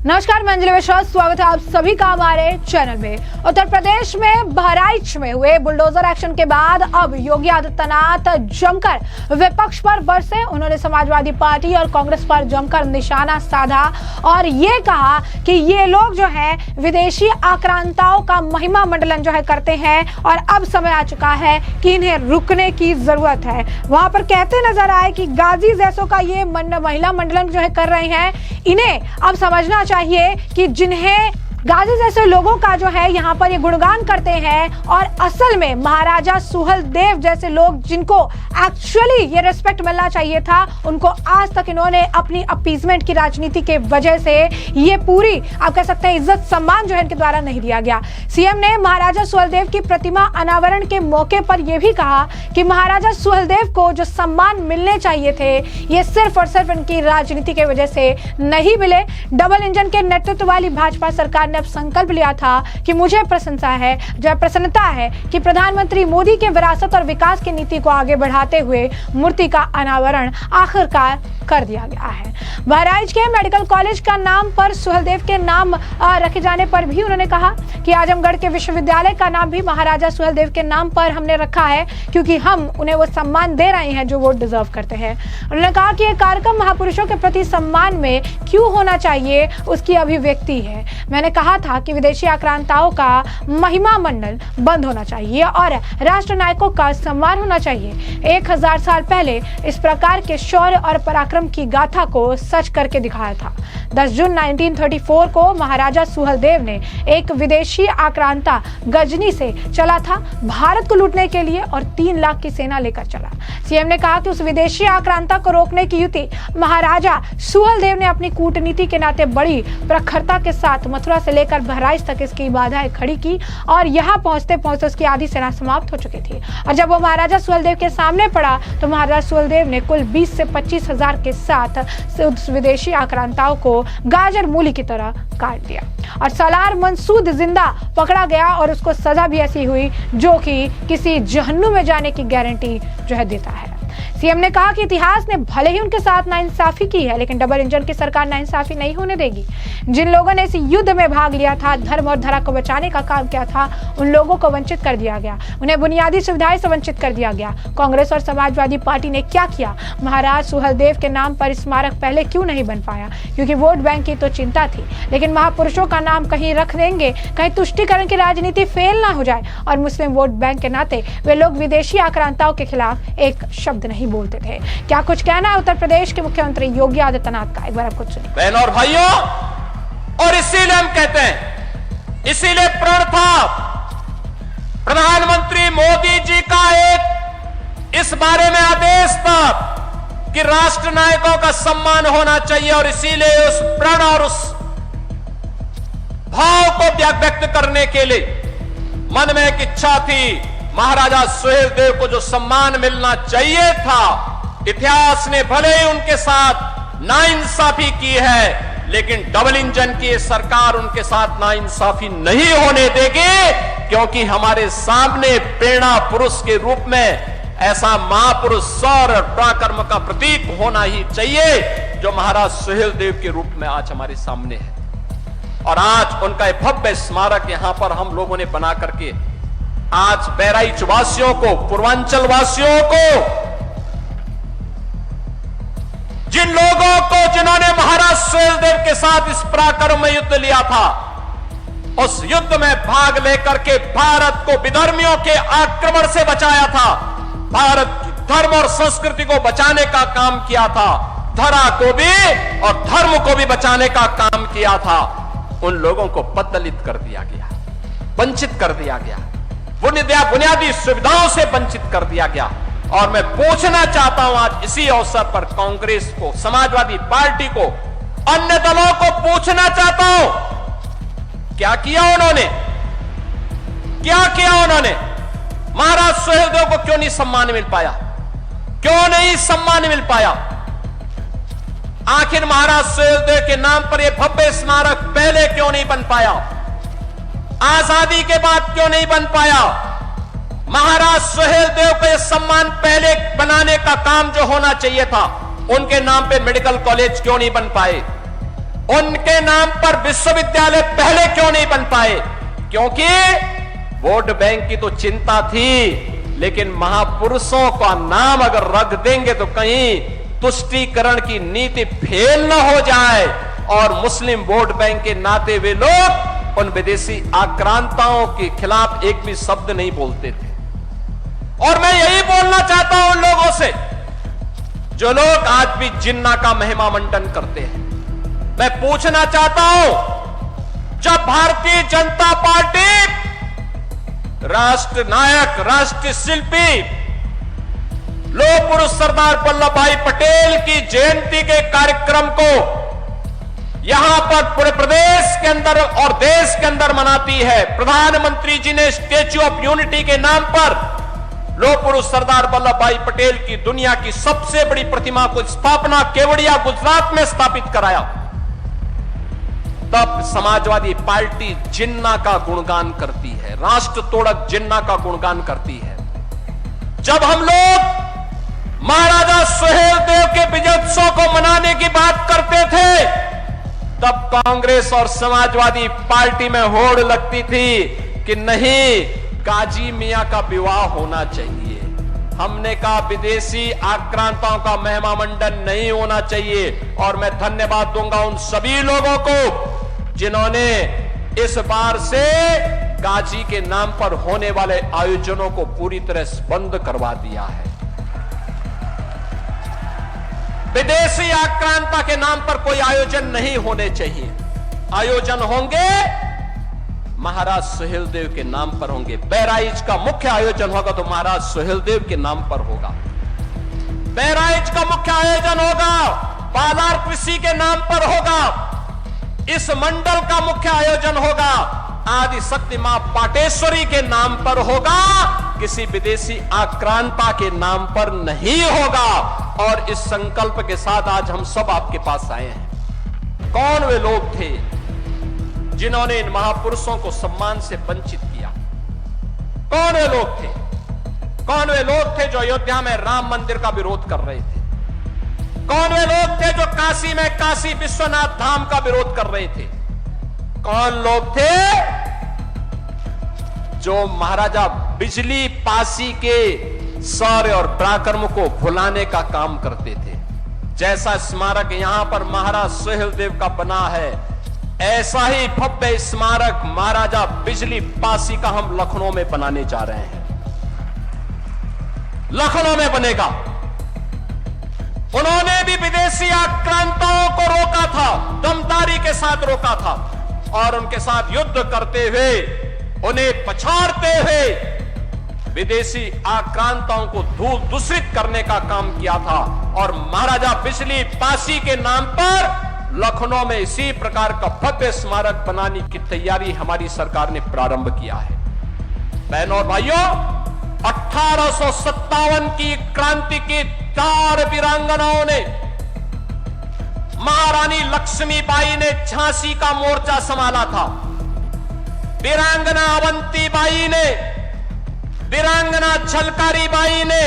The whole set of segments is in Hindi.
नमस्कार, मैं अंजलि मिश्रा, स्वागत है आप सभी का हमारे चैनल में। उत्तर प्रदेश में बहराइच में हुए बुलडोजर एक्शन के बाद अब योगी आदित्यनाथ जमकर विपक्ष पर बरसे। उन्होंने समाजवादी पार्टी और कांग्रेस पर जमकर निशाना साधा और ये कहा कि ये लोग जो है विदेशी आक्रांताओं का महिमा मंडलन जो है करते हैं और अब समय आ चुका है कि इन्हें रुकने की जरूरत है। वहां पर कहते नजर आए कि गाजी जैसों का ये महिला मंडलन जो है कर रहे हैं, इन्हें अब समझना चाहिए कि जिन्हें गाजी जैसे लोगों का जो है यहाँ पर ये गुणगान करते हैं और असल में महाराजा सुहेलदेव जैसे लोग जिनको एक्चुअली ये रिस्पेक्ट मिलना चाहिए था, उनको आज तक इन्होंने अपनी अपीजमेंट की राजनीति के वजह से ये पूरी आप कह सकते हैं इज्जत सम्मान जो है इनके द्वारा नहीं दिया गया। सीएम ने महाराजा सुहेलदेव की प्रतिमा अनावरण के मौके पर यह भी कहा कि महाराजा सुहेलदेव को जो सम्मान मिलने चाहिए थे ये सिर्फ और सिर्फ इनकी राजनीति की वजह से नहीं मिले। डबल इंजन के नेतृत्व वाली भाजपा सरकार ने अब संकल्प लिया था कि मुझे प्रसन्नता है कि प्रधानमंत्री मोदी के विरासत और विकास की नीति को आगे बढ़ाते हुए मूर्ति का अनावरण आखिरकार कर दिया गया है। बहराइच के मेडिकल कॉलेज का नाम पर सुहेलदेव के नाम रखे जाने पर भी उन्होंने कहा कि आजमगढ़ के विश्वविद्यालय का नाम भी महाराजा सुहेलदेव के नाम पर हमने रखा है क्योंकि हम उन्हें वो सम्मान दे रहे हैं जो वो डिजर्व करते हैं। उन्होंने कहा कि ये कार्यक्रम महापुरुषों के प्रति सम्मान में क्यों होना चाहिए उसकी अभिव्यक्ति है। मैंने कहा था कि विदेशी आक्रांताओं का महिमा मंडल बंद होना चाहिए और राष्ट्र नायकों का सम्मान होना चाहिए। 1000 साल पहले इस प्रकार के शौर्य और पराक्रम की गाथा को सच करके दिखाया था। 10 जून 1934 को महाराजा सुहेलदेव ने एक विदेशी आक्रांता गजनी से चला था भारत को लूटने के लिए और 3 लाख की सेना लेकर चला। सीएम ने कहा कि उस विदेशी आक्रांता को रोकने की युक्ति महाराजा सुहेलदेव ने अपनी कूटनीति के नाते बड़ी प्रखरता के साथ मथुरा से लेकर बहराइच तक इसकी बाधाएं खड़ी की और यहाँ पहुंचते पहुंचते उसकी आधी सेना समाप्त हो चुकी थी। और जब वो महाराजा सुहेलदेव के सामने पड़ा तो महाराजा सुहेलदेव ने कुल 20 से 25 हजार के साथ उस विदेशी आक्रांताओं को गाजर मूली की तरह काट दिया और सालार मंसूद जिंदा पकड़ा गया और उसको सजा भी ऐसी हुई जो कि किसी जहन्नुम में जाने की गारंटी जो है देता है। सीएम ने कहा कि इतिहास ने भले ही उनके साथ नाइंसाफी की है लेकिन डबल इंजन की सरकार नाइंसाफी नहीं होने देगी। जिन लोगों ने इस युद्ध में भाग लिया था, धर्म और धरा को बचाने का काम किया था, उन लोगों को वंचित कर दिया गया, उन्हें बुनियादी सुविधाएं से वंचित कर दिया गया। कांग्रेस और समाजवादी पार्टी ने क्या किया? महाराज सुहेलदेव के नाम पर स्मारक पहले क्यों नहीं बन पाया? क्योंकि वोट बैंक की तो चिंता थी, लेकिन महापुरुषों का नाम कहीं रख देंगे, कहीं तुष्टीकरण की राजनीति फेल ना हो जाए और मुस्लिम वोट बैंक के नाते वे लोग विदेशी आक्रांताओं के खिलाफ एक शब्द नहीं बोलते थे। क्या कुछ कहना है उत्तर प्रदेश के मुख्यमंत्री योगी आदित्यनाथ का? एक बार आप कुछ सुनिए। बहनों और भाइयों, और इसीलिए हम कहते हैं, इसीलिए प्रण था प्रधानमंत्री मोदी जी का एक इस बारे में आदेश था कि राष्ट्र नायकों का सम्मान होना चाहिए और इसीलिए उस प्रण और उस भाव को व्यक्त करने के लिए मन में एक इच्छा थी। महाराजा सुहेलदेव को जो सम्मान मिलना चाहिए था, इतिहास ने भले ही उनके साथ नाइंसाफी की है लेकिन डबल इंजन की सरकार उनके साथ नाइंसाफी नहीं होने देगी क्योंकि हमारे सामने प्रेरणा पुरुष के रूप में ऐसा महापुरुष शौर्य और पराक्रम का प्रतीक होना ही चाहिए जो महाराज सुहेलदेव के रूप में आज हमारे सामने है। और आज उनका एक भव्य स्मारक यहां पर हम लोगों ने बना करके आज बहराइच वासियों को, पूर्वांचल वासियों को, जिन लोगों को जिन्होंने महाराज सुहेलदेव के साथ इस पराक्रम में युद्ध लिया था, उस युद्ध में भाग लेकर के भारत को विधर्मियों के आक्रमण से बचाया था, भारत की धर्म और संस्कृति को बचाने का काम किया था, धरा को भी और धर्म को भी बचाने का काम किया था, उन लोगों को पददलित कर दिया गया, वंचित कर दिया गया, बुनियादी सुविधाओं से वंचित कर दिया गया। और मैं पूछना चाहता हूं आज इसी अवसर पर कांग्रेस को, समाजवादी पार्टी को, अन्य दलों को पूछना चाहता हूं, क्या किया उन्होंने? क्या किया उन्होंने? महाराज सुहेलदेव को क्यों नहीं सम्मान मिल पाया? क्यों नहीं सम्मान मिल पाया? आखिर महाराज सुहेलदेव के नाम पर यह भव्य स्मारक पहले क्यों नहीं बन पाया? आजादी के बाद क्यों नहीं बन पाया? महाराज सुहेलदेव को यह सम्मान पहले बनाने का काम जो होना चाहिए था, उनके नाम पे मेडिकल कॉलेज क्यों नहीं बन पाए? उनके नाम पर विश्वविद्यालय पहले क्यों नहीं बन पाए? क्योंकि वोट बैंक की तो चिंता थी, लेकिन महापुरुषों का नाम अगर रख देंगे तो कहीं तुष्टीकरण की नीति फेल न हो जाए और मुस्लिम वोट बैंक के नाते वे लोग उन विदेशी आक्रांताओं के खिलाफ एक भी शब्द नहीं बोलते थे। और मैं यही बोलना चाहता हूं उन लोगों से जो लोग आज भी जिन्ना का महिमा मंडन करते हैं। मैं पूछना चाहता हूं, जब भारतीय जनता पार्टी राष्ट्र नायक, राष्ट्रीय शिल्पी, लोह पुरुष सरदार वल्लभ भाई पटेल की जयंती के कार्यक्रम को यहां पर पूरे प्रदेश के अंदर और देश के अंदर मनाती है, प्रधानमंत्री जी ने स्टैच्यू ऑफ यूनिटी के नाम पर लोह पुरुष सरदार वल्लभ भाई पटेल की दुनिया की सबसे बड़ी प्रतिमा को स्थापना केवड़िया गुजरात में स्थापित कराया, तब समाजवादी पार्टी जिन्ना का गुणगान करती है, राष्ट्र तोड़क जिन्ना का गुणगान करती है। जब हम लोग महाराजा सुहेलदेव के विजयोत्सव को मनाने की बात करते थे, तब कांग्रेस और समाजवादी पार्टी में होड़ लगती थी कि नहीं, गाजी मियां का विवाह होना चाहिए। हमने कहा विदेशी आक्रांताओं का महिमा मंडन नहीं होना चाहिए। और मैं धन्यवाद दूंगा उन सभी लोगों को जिन्होंने इस बार से गाजी के नाम पर होने वाले आयोजनों को पूरी तरह से बंद करवा दिया है। विदेशी आक्रांता के नाम पर कोई आयोजन नहीं होने चाहिए। आयोजन होंगे महाराज सुहेलदेव के नाम पर होंगे। बहराइच का मुख्य आयोजन होगा तो महाराज सुहेलदेव के नाम पर होगा। बहराइच का मुख्य आयोजन होगा बालार कृषि के नाम पर होगा। इस मंडल का मुख्य आयोजन होगा आदि शक्ति मां पाटेश्वरी के नाम पर होगा, किसी विदेशी आक्रांता के नाम पर नहीं होगा। और इस संकल्प के साथ आज हम सब आपके पास आए हैं। कौन वे लोग थे जिन्होंने इन महापुरुषों को सम्मान से वंचित किया? कौन वे लोग थे? कौन वे लोग थे जो अयोध्या में राम मंदिर का विरोध कर रहे थे? कौन वे लोग थे जो काशी में काशी विश्वनाथ धाम का विरोध कर रहे थे? कौन लोग थे जो महाराजा बिजली पासी के शौर्य और पराक्रम को भुलाने का काम करते थे? जैसा स्मारक यहां पर महाराज सुहेलदेव का बना है, ऐसा ही भव्य स्मारक महाराजा बिजली पासी का हम लखनऊ में बनाने जा रहे हैं। लखनऊ में बनेगा। उन्होंने भी विदेशी आक्रांताओं को रोका था, दमदारी के साथ रोका था और उनके साथ युद्ध करते हुए, उन्हें पछाड़ते हुए विदेशी आक्रांताओं को धूल दूषित करने का काम किया था। और महाराजा बिजली पासी के नाम पर लखनऊ में इसी प्रकार का भव्य स्मारक बनाने की तैयारी हमारी सरकार ने प्रारंभ किया है। बहनों और भाइयों, 1857 की क्रांति की 4 वीरांगनाओं ने, महारानी लक्ष्मीबाई ने झांसी का मोर्चा संभाला था, वीरांगना अवंतीबाई ने, वीरांगना झलकारी बाई ने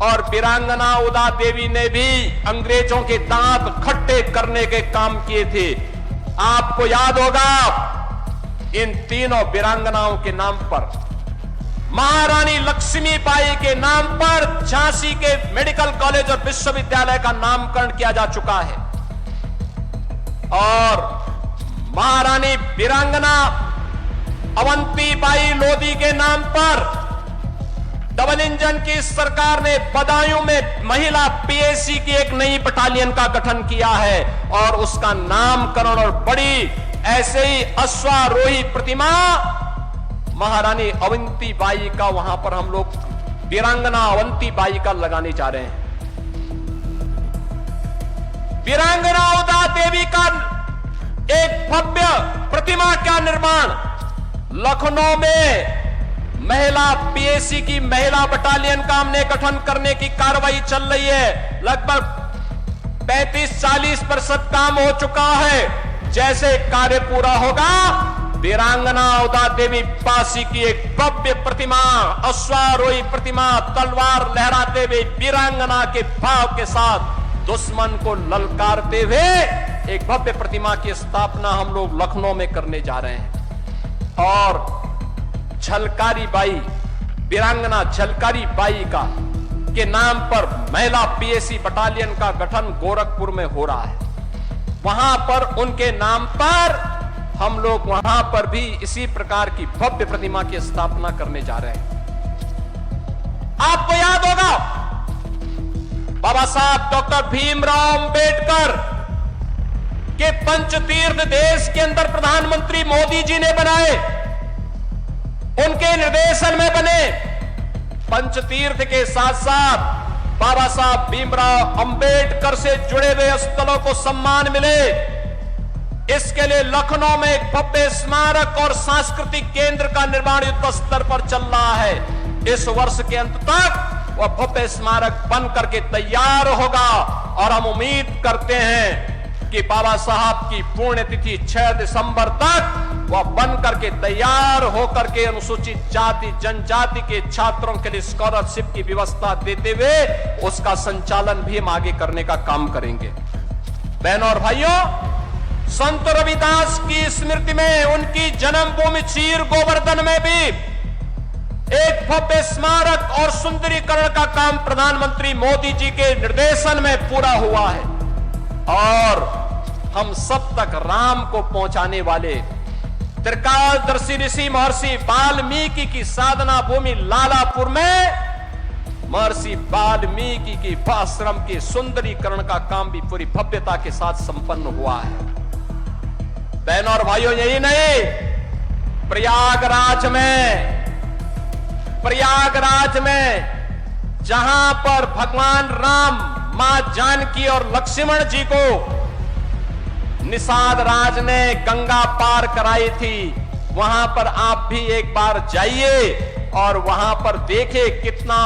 और वीरांगना उदा देवी ने भी अंग्रेजों के दांत खट्टे करने के काम किए थे। आपको याद होगा, इन तीनों वीरांगनाओं के नाम पर, महारानी लक्ष्मीबाई के नाम पर झांसी के मेडिकल कॉलेज और विश्वविद्यालय का नामकरण किया जा चुका है। और महारानी वीरांगना अवंतीबाई लोधी के नाम पर डबल इंजन की सरकार ने बदायूं में महिला पीएसी की एक नई बटालियन का गठन किया है और उसका नामकरण और बड़ी ऐसे ही अश्वारोही प्रतिमा महारानी अवंतीबाई का वहां पर हम लोग वीरांगना अवंतीबाई का लगाने जा रहे हैं। वीरांगना उदा देवी का एक भव्य प्रतिमा का निर्माण लखनऊ में महिला पीएसी की महिला बटालियन का हमने गठन करने की कार्रवाई चल रही है। लगभग 35-40% काम हो चुका है। जैसे कार्य पूरा होगा, वीरांगना उदा देवी पासी की एक भव्य प्रतिमा, अश्वारोही प्रतिमा, तलवार लहराते हुए वीरांगना के भाव के साथ दुश्मन को ललकारते हुए एक भव्य प्रतिमा की स्थापना हम लोग लखनऊ में करने जा रहे हैं और झलकारी बाई, वीरांगना झलकारी बाई का के नाम पर महिला पीएसी बटालियन का गठन गोरखपुर में हो रहा है। वहां पर उनके नाम पर हम लोग वहां पर भी इसी प्रकार की भव्य प्रतिमा की स्थापना करने जा रहे हैं। आपको याद होगा बाबा साहब डॉक्टर भीमराव अंबेडकर के पंचतीर्थ देश के अंदर प्रधानमंत्री मोदी जी ने बनाए, उनके निर्देशन में बने। पंचतीर्थ के साथ साथ बाबा साहब भीमराव अंबेडकर से जुड़े हुए स्थलों को सम्मान मिले। इसके लिए लखनऊ में एक भव्य स्मारक और सांस्कृतिक केंद्र का निर्माण युद्ध स्तर पर चल रहा है। इस वर्ष के अंत तक वह भव्य स्मारक बन करके तैयार होगा और हम उम्मीद करते हैं कि बाबा साहब की पुण्यतिथि 6 दिसंबर तक वह बन करके तैयार होकर के अनुसूचित जाति जनजाति के छात्रों के लिए स्कॉलरशिप की व्यवस्था देते हुए उसका संचालन भी हम आगे करने का काम करेंगे। बहनों और भाइयों, संत रविदास की स्मृति में उनकी जन्मभूमि चीर गोवर्धन में भी एक भव्य स्मारक और सुंदरीकरण का काम प्रधानमंत्री मोदी जी के निर्देशन में पूरा हुआ है और हम सब तक राम को पहुंचाने वाले त्रिकालदर्शी ऋषि महर्षि वाल्मीकि की साधना भूमि लालापुर में महर्षि वाल्मीकि की आश्रम के सुंदरीकरण का काम भी पूरी भव्यता के साथ संपन्न हुआ है। बहनों और भाइयों, यही नहीं, प्रयागराज में जहां पर भगवान राम, मां जानकी और लक्ष्मण जी को निषाद राज ने गंगा पार कराई थी, वहां पर आप भी एक बार जाइए और वहां पर देखिए कितना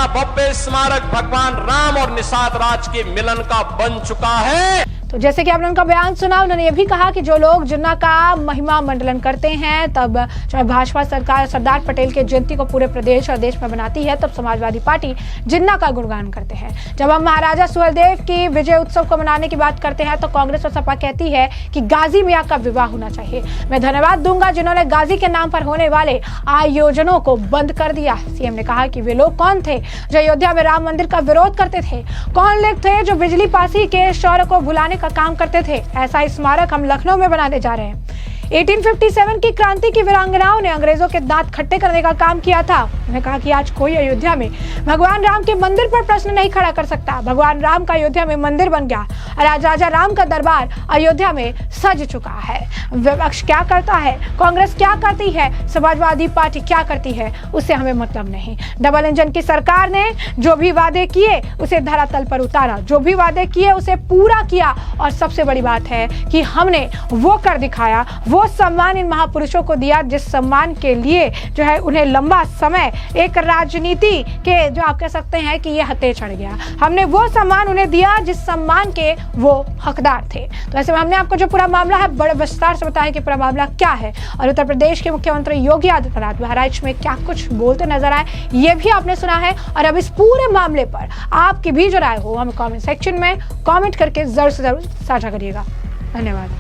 भव्य स्मारक भगवान राम और निषाद राज के मिलन का बन चुका है। तो जैसे कि आपने उनका बयान सुना, उन्होंने ये भी कहा कि जो लोग जिन्ना का महिमा मंडलन करते हैं, तब चाहे भाजपा सरकार सरदार पटेल के जयंती को पूरे प्रदेश और देश में बनाती है, तब समाजवादी पार्टी जिन्ना का गुणगान करते हैं। जब हम महाराजा सुहेलदेव की विजय उत्सव को मनाने की बात करते हैं तो कांग्रेस और सपा कहती है कि गाजी मियां का विवाह होना चाहिए। मैं धन्यवाद दूंगा जिन्होंने गाजी के नाम पर होने वाले आयोजनों को बंद कर दिया। सीएम ने कहा कि वे लोग कौन थे जो अयोध्या में राम मंदिर का विरोध करते थे, कौन लोग थे जो बिजली पासी के शौर्य को भुलाने का काम करते थे। ऐसा स्मारक हम लखनऊ में बनाने जा रहे हैं। 1857 की क्रांति की वीरांगनाओं ने अंग्रेजों के दांत खट्टे करने का काम किया था। उन्होंने कहा कि आज कोई अयोध्या में भगवान राम के मंदिर पर प्रश्न नहीं खड़ा कर सकता। भगवान राम का अयोध्या में मंदिर बन गया और आज राजा राम का दरबार अयोध्या में सज चुका है। विपक्ष क्या करता है, कांग्रेस क्या करती है, समाजवादी पार्टी क्या करती है, उससे हमें मतलब नहीं। डबल इंजन की सरकार ने जो भी वादे किए उसे धरातल पर उतारा, जो भी वादे किए उसे पूरा किया और सबसे बड़ी बात है कि हमने वो कर दिखाया, वो सम्मान इन महापुरुषों को दिया जिस सम्मान के लिए जो है उन्हें लंबा समय एक राजनीति के जो आप कह सकते हैं कि ये हत्थे चढ़ गया। हमने वो सम्मान उन्हें दिया जिस सम्मान के वो हकदार थे। तो ऐसे में हमने आपको जो पूरा मामला है बड़े विस्तार से बताया कि पूरा मामला क्या है और उत्तर प्रदेश के मुख्यमंत्री योगी आदित्यनाथ बहराइच में क्या कुछ बोलते नजर आए, ये भी आपने सुना है। और अब इस पूरे मामले पर आपकी भी जो राय हो हमें कमेंट सेक्शन में कमेंट करके जरूर से जरूर साझा करिएगा। धन्यवाद।